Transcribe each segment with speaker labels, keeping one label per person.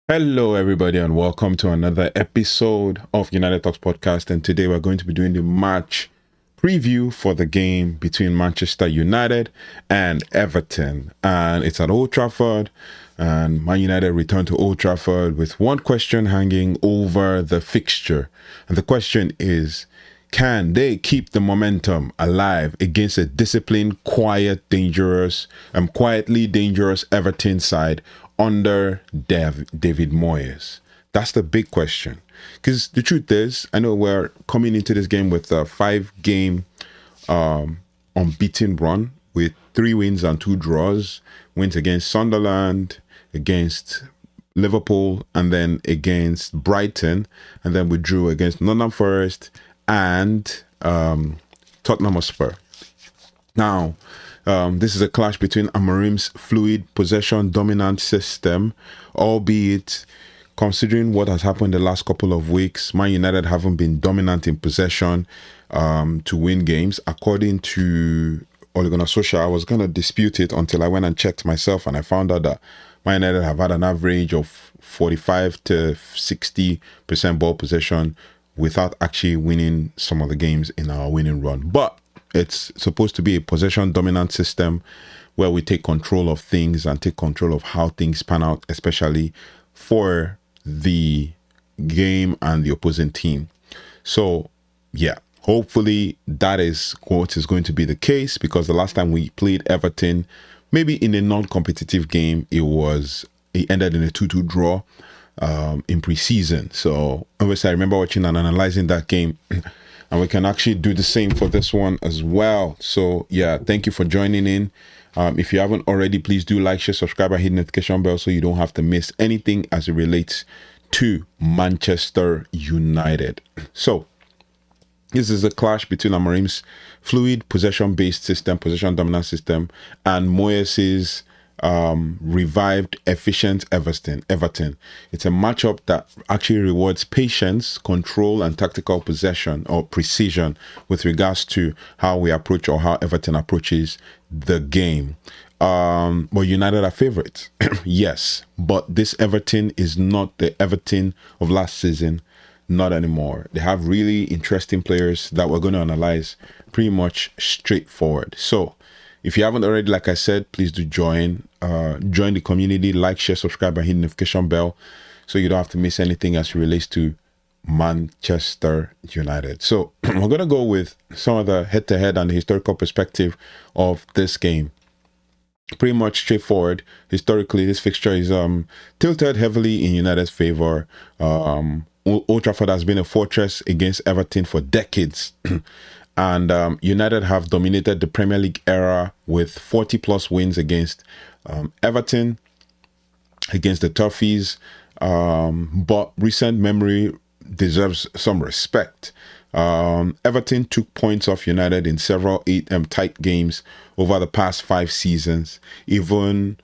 Speaker 1: Hello, everybody, and welcome to another episode of United Talks Podcast. And today we're going to be doing the match preview for the game between Manchester United and Everton. And it's at Old Trafford. And Man United return to Old Trafford with one question hanging over the fixture. And the question is, can they keep the momentum alive against a disciplined, quietly dangerous Everton side under David Moyes? That's the big question. Because the truth is, I know we're coming into this game with a 5-game unbeaten run with 3 wins and 2 draws. Wins against Sunderland, against Liverpool, and then against Brighton, and then we drew against Nottingham Forest and Tottenham Hotspur. Now, this is a clash between Amorim's fluid possession dominant system, albeit considering what has happened the last couple of weeks, Man United haven't been dominant in possession to win games. According to Ole Gunnar Solskjaer, I was going to dispute it until I went and checked myself, and I found out that Man United have had an average of 45 to 60% ball possession without actually winning some of the games in our winning run. But it's supposed to be a possession dominant system where we take control of things and take control of how things pan out, especially for the game and the opposing team. So, yeah, hopefully that is what is going to be the case, because the last time we played Everton, maybe in a non-competitive game, it ended in a 2-2 draw in pre-season. So obviously I remember watching and analyzing that game, and we can actually do the same for this one as well. So yeah, thank you for joining in. If you haven't already, please do like, share, subscribe, and hit the notification bell so you don't have to miss anything as it relates to Manchester United. So this is a clash between Amorim's fluid possession-based system, possession dominant system, and Moyes' revived efficient Everton. It's a matchup that actually rewards patience, control, and tactical possession or precision with regards to how we approach or how Everton approaches the game. But United are favorites. Yes, but this Everton is not the Everton of last season. Not anymore. They have really interesting players that we're going to analyze pretty much straightforward. So if you haven't already, like I said, please do join the community, like, share, subscribe, and hit the notification bell so you don't have to miss anything as it relates to Manchester United. So we're going to go with some of the head-to-head and the historical perspective of this game. Pretty much straightforward. Historically, this fixture is tilted heavily in United's favor. Old Trafford has been a fortress against Everton for decades. And United have dominated the Premier League era with 40 plus wins against Everton, against the Toffees. But recent memory deserves some respect. Everton took points off United in several tight games over the past 5 seasons, even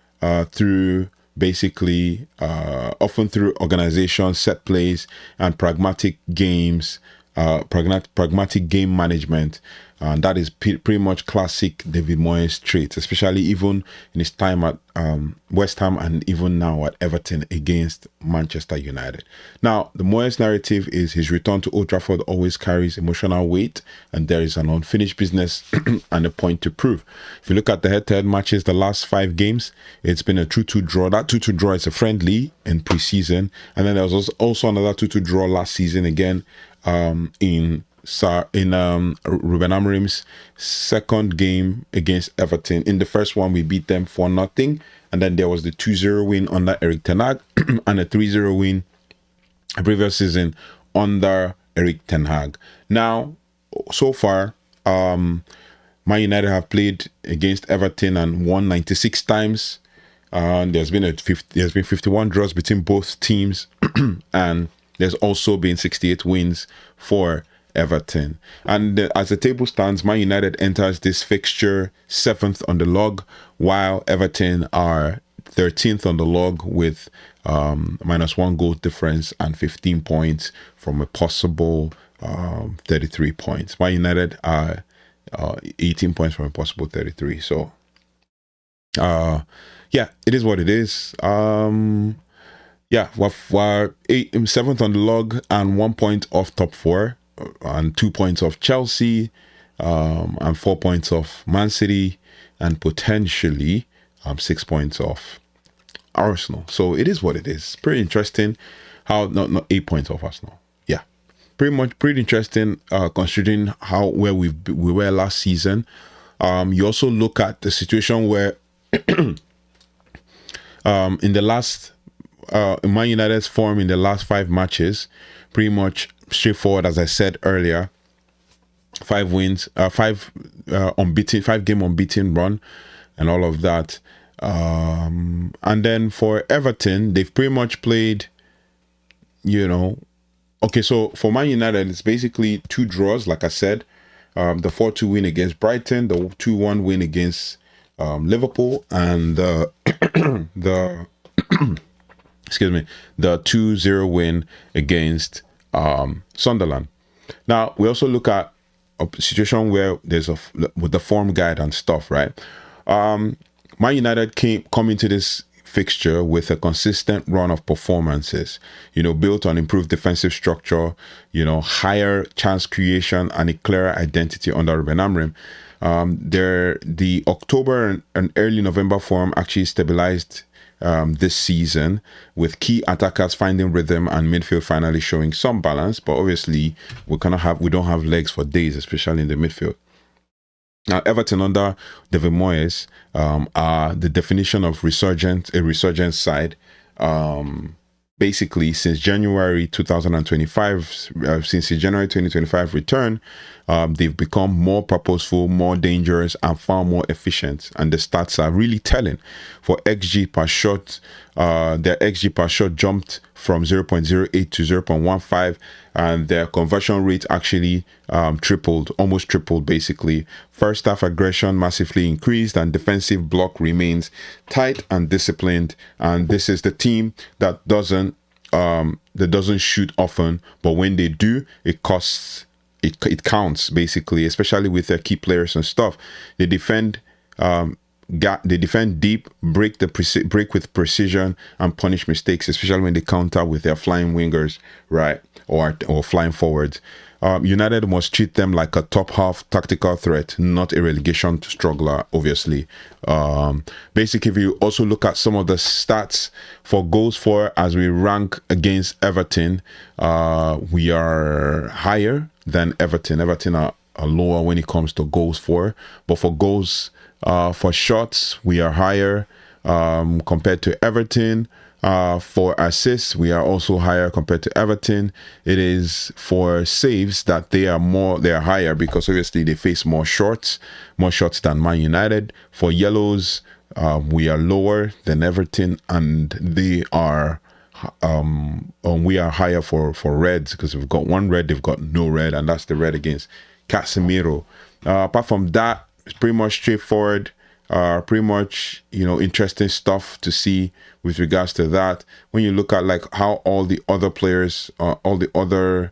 Speaker 1: through basically often through organization, set plays, and pragmatic games, pragmatic game management. And that is pretty much classic David Moyes traits, especially even in his time at West Ham and even now at Everton against Manchester United. Now, the Moyes narrative is his return to Old Trafford always carries emotional weight, and there is an unfinished business and a point to prove. If you look at the head-to-head matches, the last 5 games, it's been a 2-2 draw. That 2-2 draw is a friendly in pre-season, and then there was also another 2-2 draw last season again in Rúben Amorim's second game against Everton. In the first one, we beat them 4-0, and then there was the 2-0 win under Erik ten Hag and a 3-0 win a previous season under Erik ten Hag. Now, so far, Man United have played against Everton and won 96 times. There's been 51 draws between both teams, and there's also been 68 wins for Everton. And as the table stands, Man United enters this fixture 7th on the log, while Everton are 13th on the log with -1 goal difference and 15 points from a possible 33 points. Man United are 18 points from a possible 33. So, yeah, it is what it is. Yeah, we're seventh on the log and 1 point off top four, and 2 points off Chelsea, and 4 points off Man City, and potentially 6 points off Arsenal. So it is what it is. Pretty interesting. How not 8 points off Arsenal. Yeah, pretty interesting. Considering where we were last season. You also look at the situation where in the last Man United's form in the last 5 matches, pretty much straightforward, as I said earlier. 5 wins, 5-game unbeaten run, and all of that. And then for Everton, they've pretty much played, okay, so for Man United, it's basically 2 draws, like I said. The 4-2 win against Brighton, the 2-1 win against Liverpool, and the excuse me, the 2-0 win against Sunderland. Now, we also look at a situation where there's with the form guide and stuff, right? Man United come into this fixture with a consistent run of performances, built on improved defensive structure, higher chance creation and a clearer identity under Rúben Amorim. The October and early November form actually stabilized this season, with key attackers finding rhythm and midfield finally showing some balance. But obviously, we don't have legs for days, especially in the midfield. Now, Everton under David Moyes are the definition of a resurgence side. Basically, since January 2025, since the January 2025 return, they've become more purposeful, more dangerous, and far more efficient. And the stats are really telling. For XG per shot, their XG per shot jumped from 0.08 to 0.15, and their conversion rate actually almost tripled basically. First half aggression massively increased, and defensive block remains tight and disciplined. And this is the team that doesn't shoot often, but when they do, it costs. It counts basically, especially with their key players and stuff. They defend. They defend deep, break with precision, and punish mistakes, especially when they counter with their flying wingers, right, or flying forwards. United must treat them like a top half tactical threat, not a relegation struggler, obviously. Basically, if you also look at some of the stats for goals for, as we rank against Everton, we are higher than Everton. Everton are lower when it comes to goals for, but for goals for shots, we are higher compared to Everton. For assists, we are also higher compared to Everton. It is for saves that they are higher, because obviously they face more shots than Man United. For yellows, we are lower than Everton, and they are we are higher for reds, because we've got 1 red, they've got no red, and that's the red against Casemiro. Apart from that, it's pretty much straightforward. Pretty much, interesting stuff to see with regards to that. When you look at like how all the other players, how the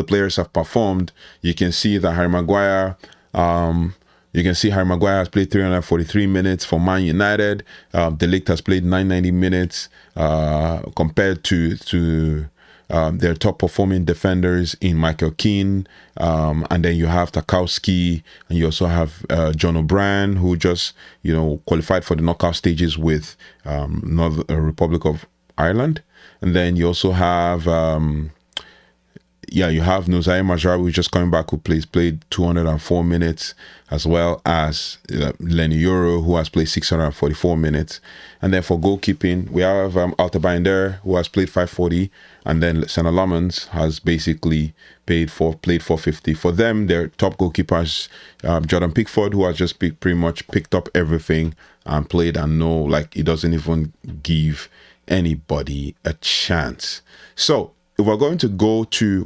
Speaker 1: players have performed, you can see that Harry Maguire has played 343 minutes for Man United. De Ligt has played 990 minutes compared to their top performing defenders in Michael Keane, and then you have Tarkowski, and you also have John O'Brien, who just qualified for the knockout stages with Republic of Ireland. And then you also have you have Nozair Majraoui, who's just coming back, who played 204 minutes, as well as Lenny Yoro, who has played 644 minutes. And then for goalkeeping, we have Altabinder, who has played 540, and then Senna Lamans has basically played 450. For them, their top goalkeepers, Jordan Pickford, who has just pretty much picked up everything and played, and he doesn't even give anybody a chance. So we're going to go to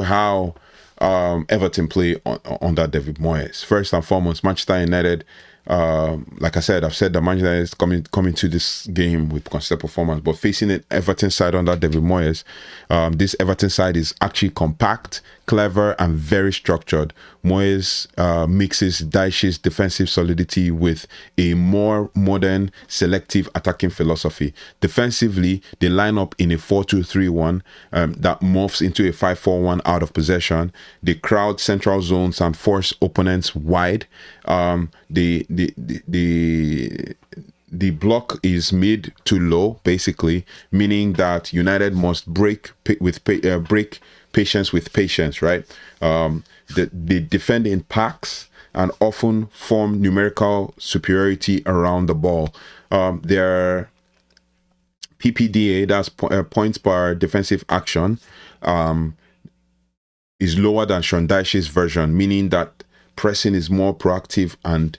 Speaker 1: how Everton play under David Moyes. First and foremost, Manchester United like I said, I've said that Manchester United is coming to this game with consistent performance, but facing an Everton side under David Moyes, this Everton side is actually compact, clever, and very structured. Moyes mixes Dyche's defensive solidity with a more modern, selective attacking philosophy. Defensively, they line up in a 4-2-3-1 that morphs into a 5-4-1 out of possession. They crowd central zones and force opponents wide. The block is mid to low, basically, meaning that United must break patience with patience, right? They defend in packs and often form numerical superiority around the ball. Their PPDA, that's points per defensive action, is lower than Sean Dyche's version, meaning that pressing is more proactive and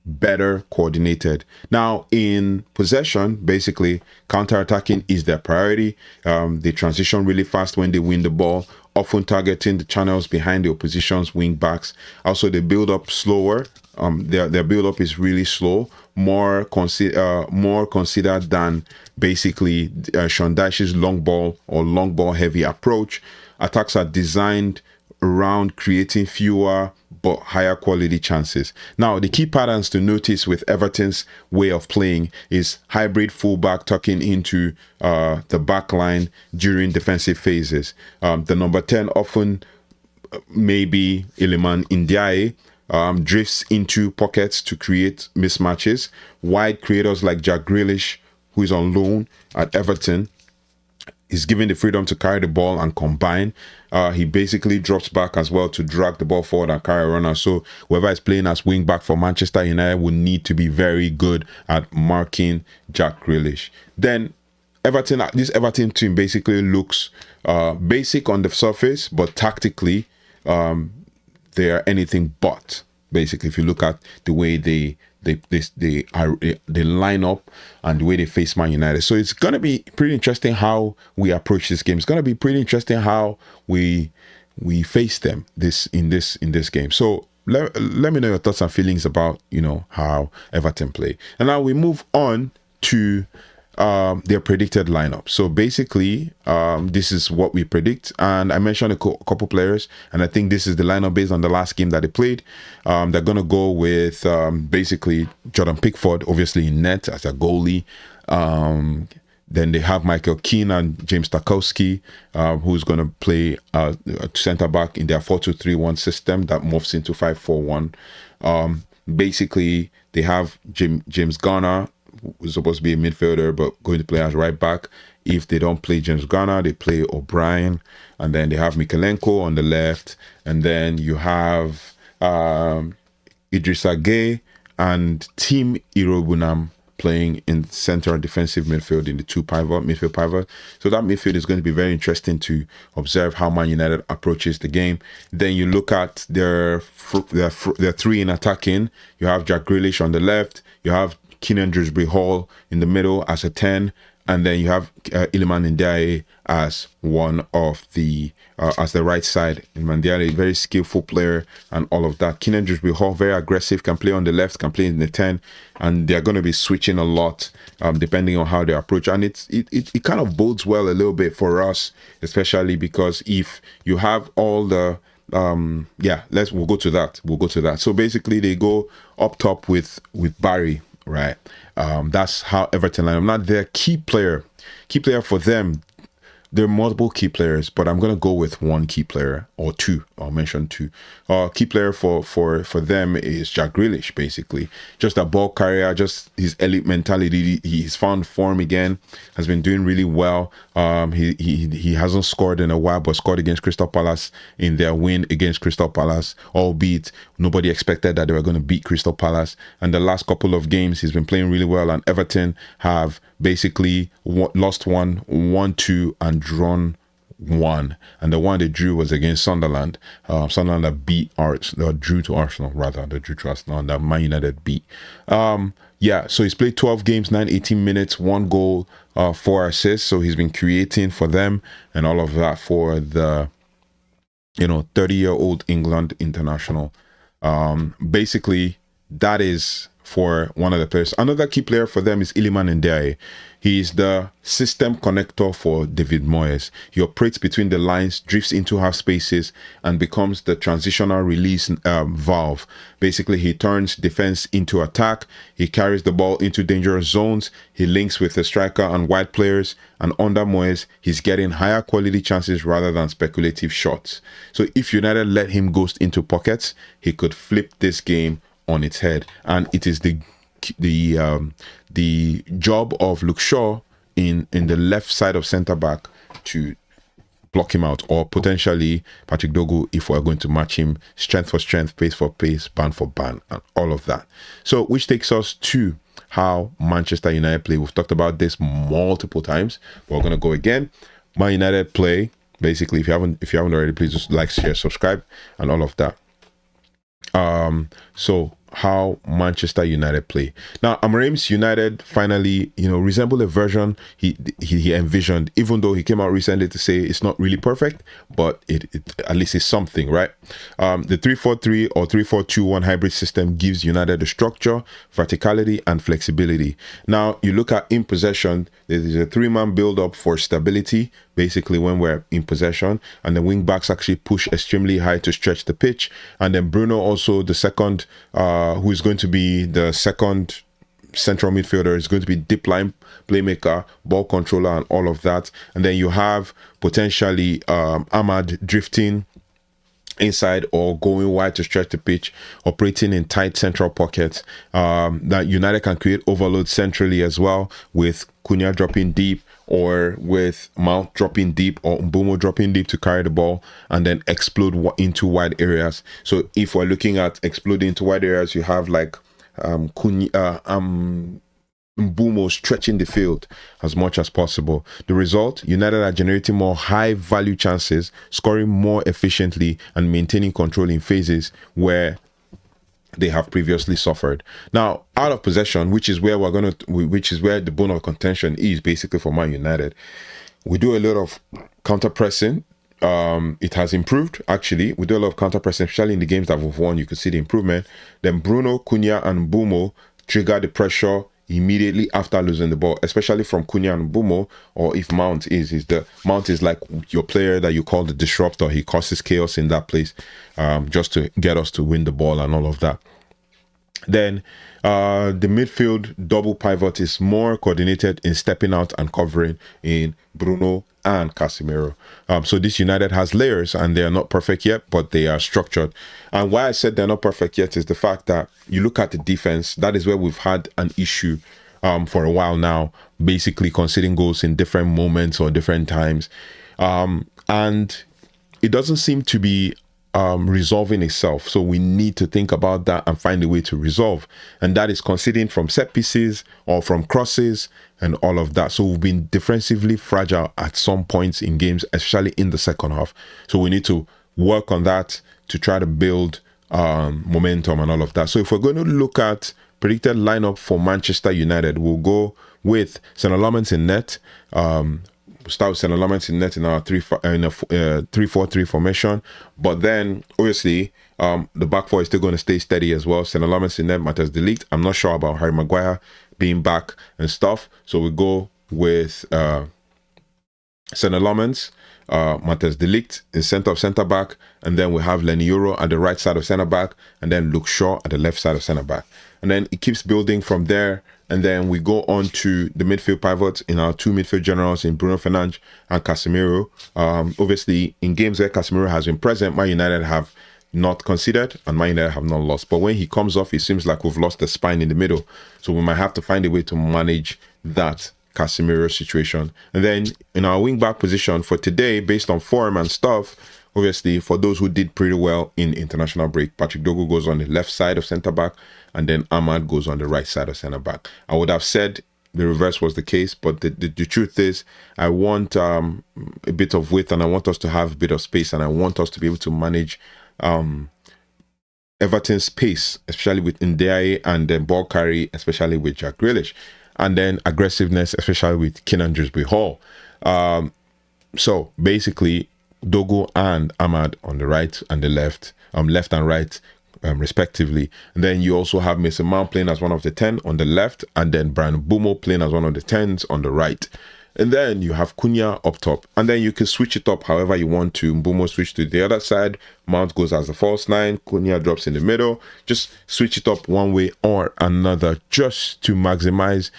Speaker 1: better coordinated. Now, in possession, basically, counter-attacking is their priority. They transition really fast when they win the ball, often targeting the channels behind the opposition's wing backs. Also, they build up slower. Their build-up is really slow, more considered than basically Sean Dyche's long ball heavy approach. Attacks are designed around creating fewer but higher quality chances. Now, the key patterns to notice with Everton's way of playing is hybrid fullback tucking into the back line during defensive phases. The number 10 often maybe Iliman Ndiaye drifts into pockets to create mismatches. Wide creators like Jack Grealish, who is on loan at Everton, is given the freedom to carry the ball and combine. He basically drops back as well to drag the ball forward and carry a runner. So whoever is playing as wing back for Manchester United will need to be very good at marking Jack Grealish. Then this Everton team basically looks basic on the surface, but tactically they are anything but. Basically, if you look at the way they line up and the way they face Man United, so it's gonna be pretty interesting how we approach this game. It's gonna be pretty interesting how we face them in this game. So let me know your thoughts and feelings about how Everton play. And now we move on to their predicted lineup. So basically, this is what we predict, and I mentioned a couple players, and I think this is the lineup based on the last game that they played. They're gonna go with basically Jordan Pickford, obviously in net as a goalie. Then they have Michael Keane and James Tarkowski, who's going to play center back in their 4-2-3-1 system that morphs into 5-4-1. Basically, they have James Garner, who's supposed to be a midfielder, but going to play as right back. If they don't play James Garner, they play O'Brien. And then they have Mikalenko on the left. And then you have Idrissa Gueye and Team Irobunam playing in center defensive midfield in the midfield pivot. So that midfield is going to be very interesting to observe how Man United approaches the game. Then you look at their three in attacking. You have Jack Grealish on the left. You have Keenan Dewsbury-Hall in the middle as a 10, and then you have Iliman Ndiaye as one of the as the right side. Iliman Ndiaye, a very skillful player and all of that. Keenan Dewsbury-Hall, very aggressive, can play on the left, can play in the 10, and they're going to be switching a lot depending on how they approach. And it kind of bodes well a little bit for us, especially because if you have all the we'll go to that. So basically they go up top with Barry. Right, that's how Everton line up. Not their key player for them. There are multiple key players, but I'm gonna go with one key player or two. I'll mention two. Key player for them is Jack Grealish, basically. Just a ball carrier, just his elite mentality. He's found form again, has been doing really well. He hasn't scored in a while, but scored against Crystal Palace in their win against Crystal Palace, albeit nobody expected that they were going to beat Crystal Palace. And the last couple of games, he's been playing really well, and Everton have basically lost one, won two, and drawn one, and the one they drew was against Sunderland. Sunderland that drew to Arsenal, and that Man United beat. So he's played 12 games, 18 minutes, 1 goal, 4 assists. So he's been creating for them and all of that for the 30-year-old England international. Basically, that is for one of the players. Another key player for them is Iliman Ndiaye. He is the system connector for David Moyes. He operates between the lines, drifts into half spaces, and becomes the transitional release valve. Basically, he turns defense into attack. He carries the ball into dangerous zones. He links with the striker and wide players. And under Moyes, he's getting higher quality chances rather than speculative shots. So if United let him ghost into pockets, he could flip this game on its head. And it is the job of Luke Shaw in the left side of centre back to block him out, or potentially Patrick Dogu if we're going to match him strength for strength, pace for pace, band for band, and all of that. So which takes us to how Manchester United play. We've talked about this multiple times. We're going to go again. Man United play, basically, if you haven't already, please just like, share, subscribe, and all of that. So how Manchester United play. Now, Amorim's United finally, resemble a version he envisioned, even though he came out recently to say it's not really perfect, but it at least is something, right? The 3-4-3 or 3-4-2-1 hybrid system gives United the structure, verticality, and flexibility. Now, you look at in possession, there's a 3-man build-up for stability, basically when we're in possession, and the wing backs actually push extremely high to stretch the pitch, and then Bruno also the second who is going to be the second central midfielder, is going to be deep line playmaker, ball controller, and all of that. And then you have potentially Ahmad drifting inside or going wide to stretch the pitch, operating in tight central pockets. That United can create overload centrally as well, with Cunha dropping deep, or with Mount dropping deep, or Mbeumo dropping deep to carry the ball and then explode into wide areas. So if we're looking at exploding into wide areas, you have like Cunha, Mbeumo stretching the field as much as possible. The result, United are generating more high value chances, scoring more efficiently, and maintaining control in phases where they have previously suffered. Now, out of possession, which is where the bone of contention is basically for Man United, we do a lot of counter pressing. It has improved, actually. We do a lot of counter pressing, especially in the games that we've won. You could see the improvement. Then Bruno, Cunha, and Mbeumo trigger the pressure immediately after losing the ball, especially from Cunha and Mbeumo, or if Mount is like your player that you call the disruptor. He causes chaos in that place, just to get us to win the ball and all of that. Then the midfield double pivot is more coordinated in stepping out and covering in Bruno and Casemiro. So this United has layers, and they are not perfect yet, but they are structured. And why I said they're not perfect yet is the fact that you look at the defense. That is where we've had an issue for a while now, basically conceding goals in different moments or different times. And it doesn't seem to be resolving itself. So we need to think about that and find a way to resolve. And that is conceding from set pieces or from crosses and all of that. So we've been defensively fragile at some points in games, especially in the second half. So we need to work on that to try to build momentum and all of that. So if we're going to look at predicted lineup for Manchester United, we'll go with St. Laments in net. Start with St. Laments in net in our 3-4-3 formation, but then obviously the back four is still going to stay steady as well. St. Laments in net, Matthias de Ligt. I'm not sure about Harry Maguire being back and stuff, so we go with St. Laments, Matthias de Ligt in center of centre back, and then we have Lenny Euro at the right side of centre back, and then Luke Shaw at the left side of centre back, and then it keeps building from there. And then we go on to the midfield pivots in our two midfield generals in Bruno Fernandes and Casemiro. Obviously, in games where Casemiro has been present, Man United have not conceded and Man United have not lost. But when he comes off, it seems like we've lost the spine in the middle. So we might have to find a way to manage that Casemiro situation. And then in our wing-back position for today, based on form and stuff, obviously, for those who did pretty well in international break, Patrick Dogu goes on the left side of centre-back, and then Ahmad goes on the right side of centre-back. I would have said the reverse was the case, but the truth is, I want a bit of width, and I want us to have a bit of space, and I want us to be able to manage Everton's pace, especially with Ndiaye, and then ball carry, especially with Jack Grealish, and then aggressiveness, especially with Keenan Drisby-Hall. So basically, Dogu and Ahmad on the right and the left, left and right, respectively. And then you also have Mason Mount playing as one of the 10 on the left, and then Brian Bumo playing as one of the 10s on the right. And then you have Cunha up top. And then you can switch it up however you want to. Mbumo switch to the other side. Mount goes as the false 9. Cunha drops in the middle. Just switch it up one way or another just to maximize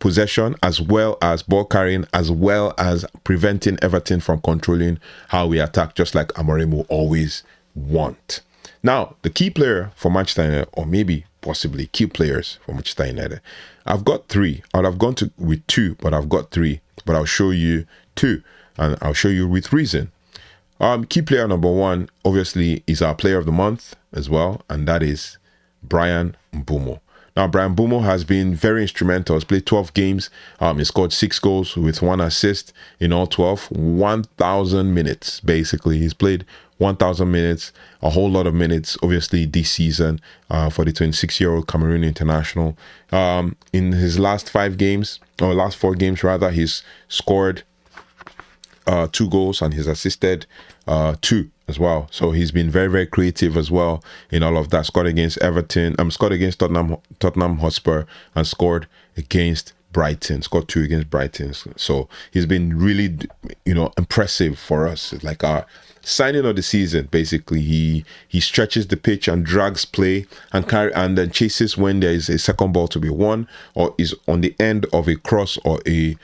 Speaker 1: possession, as well as ball carrying, as well as preventing Everton from controlling how we attack, just like Amorim will always want. Now, the key player for Manchester United, or maybe possibly key players for Manchester United, I've got 3. I would have gone with 2, but I've got 3. But I'll show you 2, and I'll show you with reason. Key player number 1, obviously, is our player of the month as well, and that is Brian Mbumo. Now, Brian Bumo has been very instrumental. He's played 12 games. He scored 6 goals with 1 assist in all 12. 1,000 minutes, basically. He's played 1,000 minutes, a whole lot of minutes, obviously, this season for the 26-year-old Cameroon international. In his last 5 games, or last 4 games, rather, he's scored 2 goals and he's assisted 2 as well. So he's been very, very creative as well in all of that. Scored against Everton, scored against Tottenham Hotspur, and scored against Brighton. Scored 2 against Brighton. So he's been really, impressive for us. It's like our signing of the season. Basically, he stretches the pitch and drags play and then chases when there is a second ball to be won, or is on the end of a cross or a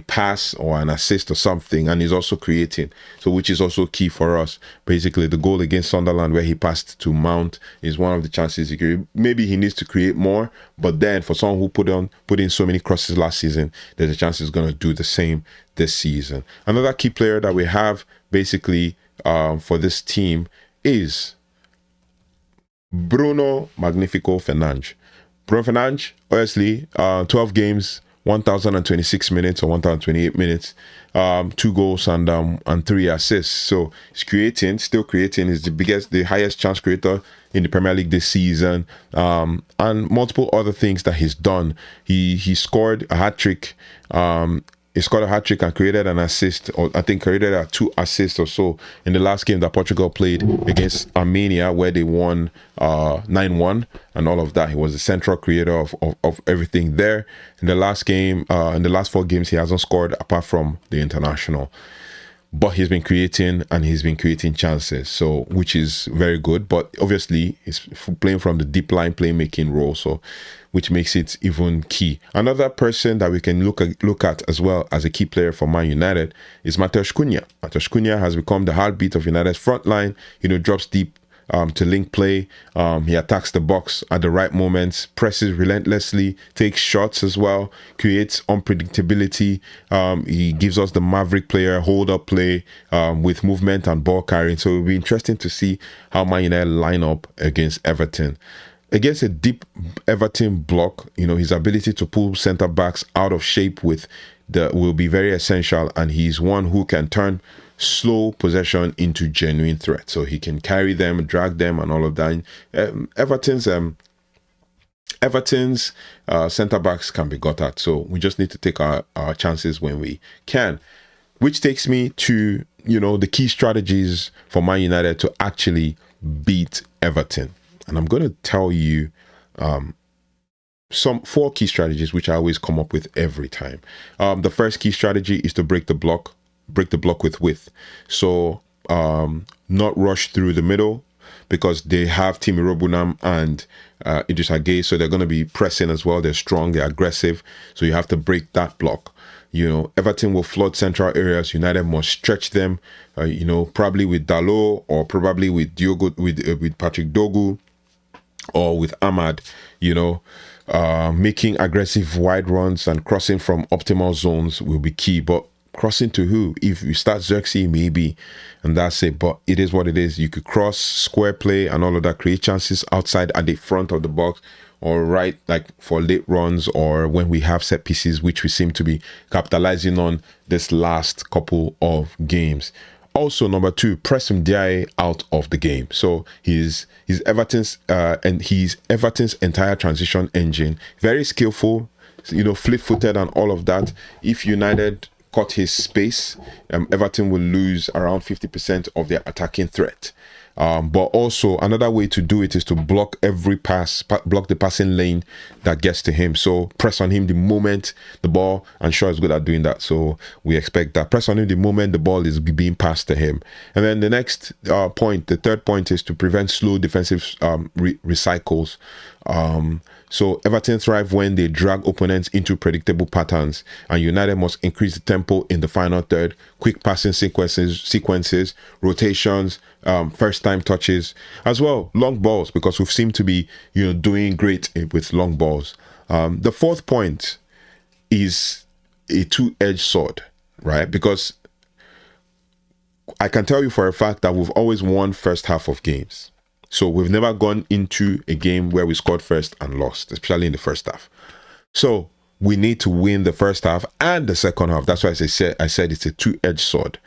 Speaker 1: pass or an assist or something, and he's also creating, so which is also key for us. Basically, the goal against Sunderland where he passed to Mount is one of the chances he created. Maybe he needs to create more, but then for someone who put in so many crosses last season, there's a chance he's going to do the same this season. Another key player that we have basically for this team is Bruno Magnifico Fernandes. Bruno Fernandes, obviously, 12 games, 1,026 minutes or 1,028 minutes, 2 goals and 3 assists. So he's still creating. He's the highest chance creator in the Premier League this season, and multiple other things that he's done. He scored a hat-trick. He scored a hat-trick and created an assist, or I think created 2 assists or so in the last game that Portugal played against Armenia, where they won 9-1 and all of that. He was the central creator of everything there. In the last game, in the last 4 games, he hasn't scored apart from the international. But he's been creating, and he's been creating chances, so which is very good. But obviously, he's playing from the deep line playmaking role, so which makes it even key. Another person that we can look at as well as a key player for Man United is Matheus Cunha. Matheus Cunha has become the heartbeat of United's front line. Drops deep to link play. He attacks the box at the right moments, presses relentlessly, takes shots as well, creates unpredictability. He gives us the maverick player, hold-up play with movement and ball carrying. So it'll be interesting to see how Man United line up against Everton. Against a deep Everton block, his ability to pull centre-backs out of shape will be very essential, and he's one who can turn slow possession into genuine threat. So he can carry them, drag them, and all of that. Everton's centre-backs can be got at, so we just need to take our chances when we can. Which takes me to, the key strategies for Man United to actually beat Everton. And I'm going to tell you 4 key strategies, which I always come up with every time. The first key strategy is to break the block with width. So not rush through the middle, because they have Timi Robunam and Idrissa Gueye, so they're going to be pressing as well. They're strong, they're aggressive, so you have to break that block. Everton will flood central areas. United must stretch them, probably with Dalot, or probably with Diogo, with Patrick Dogu, or with Ahmad, making aggressive wide runs and crossing from optimal zones will be key. But crossing to who? If you start Xerxes, maybe, and that's it. But it is what it is. You could cross, square play, and all of that, create chances outside at the front of the box, or right, like for late runs, or when we have set pieces, which we seem to be capitalizing on this last couple of games. Also, number 2, press Ndiaye out of the game. So he's Everton's entire transition engine. Very skillful, fleet-footed and all of that. If United cut his space, Everton will lose around 50% of their attacking threat. But also another way to do it is to block every pass, block the passing lane that gets to him. So press on him the moment the ball, and Shaw is good at doing that. So we expect that. Press on him the moment the ball is being passed to him. And then the next point, the third point, is to prevent slow defensive recycles. So Everton thrive when they drag opponents into predictable patterns, and United must increase the tempo in the final third. Quick passing sequences, rotations, first time touches, as well long balls, because we've seemed to be doing great with long balls. The fourth point is a two-edged sword, right? Because I can tell you for a fact that we've always won first half of games. So we've never gone into a game where we scored first and lost, especially in the first half. So we need to win the first half and the second half. That's why I said it's a two-edged sword,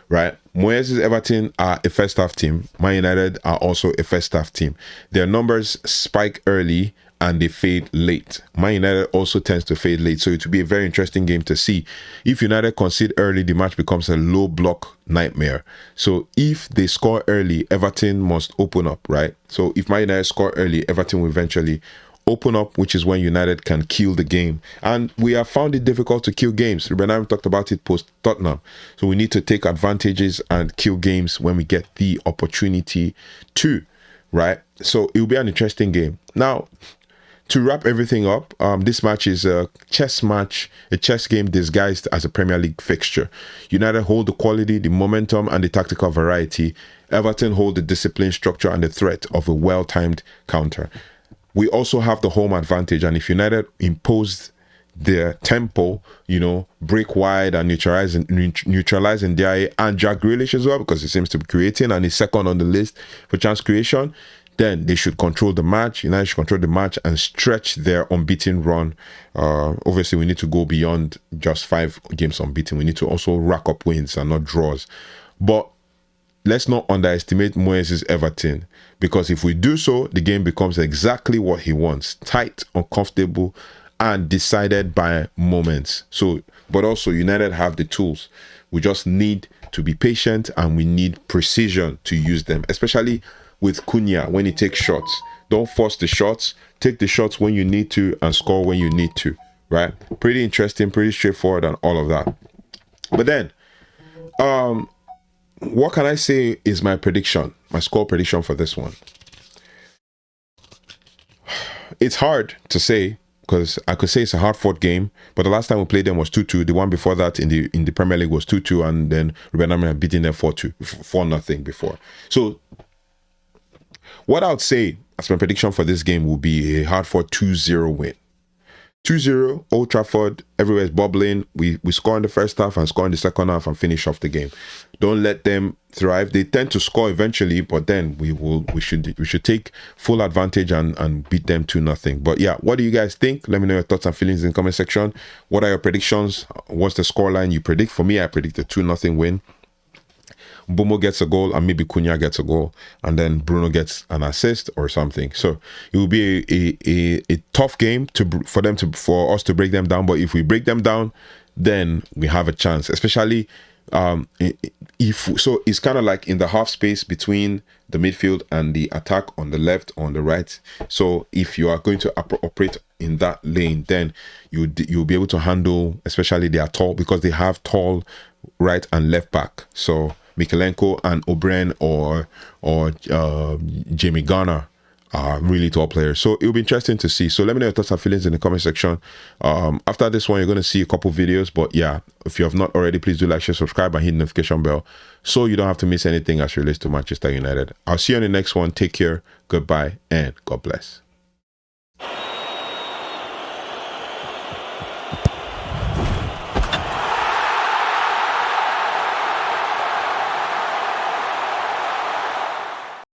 Speaker 1: right? Moyes' Everton are a first half team. Man United are also a first half team. Their numbers spike early and they fade late. Man United also tends to fade late. So it will be a very interesting game to see. If United concede early, the match becomes a low block nightmare. So if they score early, Everton must open up, right? So if Man United score early, Everton will eventually open up, which is when United can kill the game. And we have found it difficult to kill games. Rúben Amorim talked about it post Tottenham. So we need to take advantages and kill games when we get the opportunity to, right? So it will be an interesting game. Now, to wrap everything up, this match is a chess match, a chess game disguised as a Premier League fixture. United hold the quality, the momentum, and the tactical variety. Everton hold the discipline, structure, and the threat of a well-timed counter. We also have the home advantage, and if United impose their tempo, break wide and neutralize Ndiaye and Jack Grealish as well, because he seems to be creating and is second on the list for chance creation, then they should control the match. United should control the match and stretch their unbeaten run. Obviously, we need to go beyond just 5 games unbeaten. We need to also rack up wins and not draws. But let's not underestimate Moyes' Everton, because if we do so, the game becomes exactly what he wants: tight, uncomfortable, and decided by moments. So, but also United have the tools. We just need to be patient and we need precision to use them, especially with Cunha when he takes shots. Don't force the shots. Take the shots when you need to and score when you need to, right? Pretty interesting, pretty straightforward and all of that. But then, what can I say is my prediction, my score prediction for this one? It's hard to say, because I could say it's a hard-fought game, but the last time we played them was 2-2. The one before that in the Premier League was 2-2, and then Rúben Amorim had beaten them 4-0 before. So what I would say as my prediction for this game will be a hard-fought 2-0 win. 2-0, Old Trafford, everywhere is bubbling. We score in the first half and score in the second half and finish off the game. Don't let them thrive. They tend to score eventually, but then we should take full advantage and beat them 2-0. But yeah, what do you guys think? Let me know your thoughts and feelings in the comment section. What are your predictions? What's the scoreline you predict? For me, I predict a 2-0 win. Bruno gets a goal and maybe Cunha gets a goal, and then Bruno gets an assist or something. So it will be a tough game for us to break them down. But if we break them down, then we have a chance. Especially so it's kind of like in the half space between the midfield and the attack on the left or on the right. So if you are going to operate in that lane, then you'll be able to handle, especially they are tall, because they have tall right and left back. So Mikalenko and O'Brien or Jamie Garner are really top players. So it'll be interesting to see. So let me know your thoughts and feelings in the comment section. After this one, you're going to see a couple videos. But yeah, if you have not already, please do like, share, subscribe, and hit the notification bell so you don't have to miss anything as relates to Manchester United. I'll see you on the next one. Take care, goodbye, and God bless.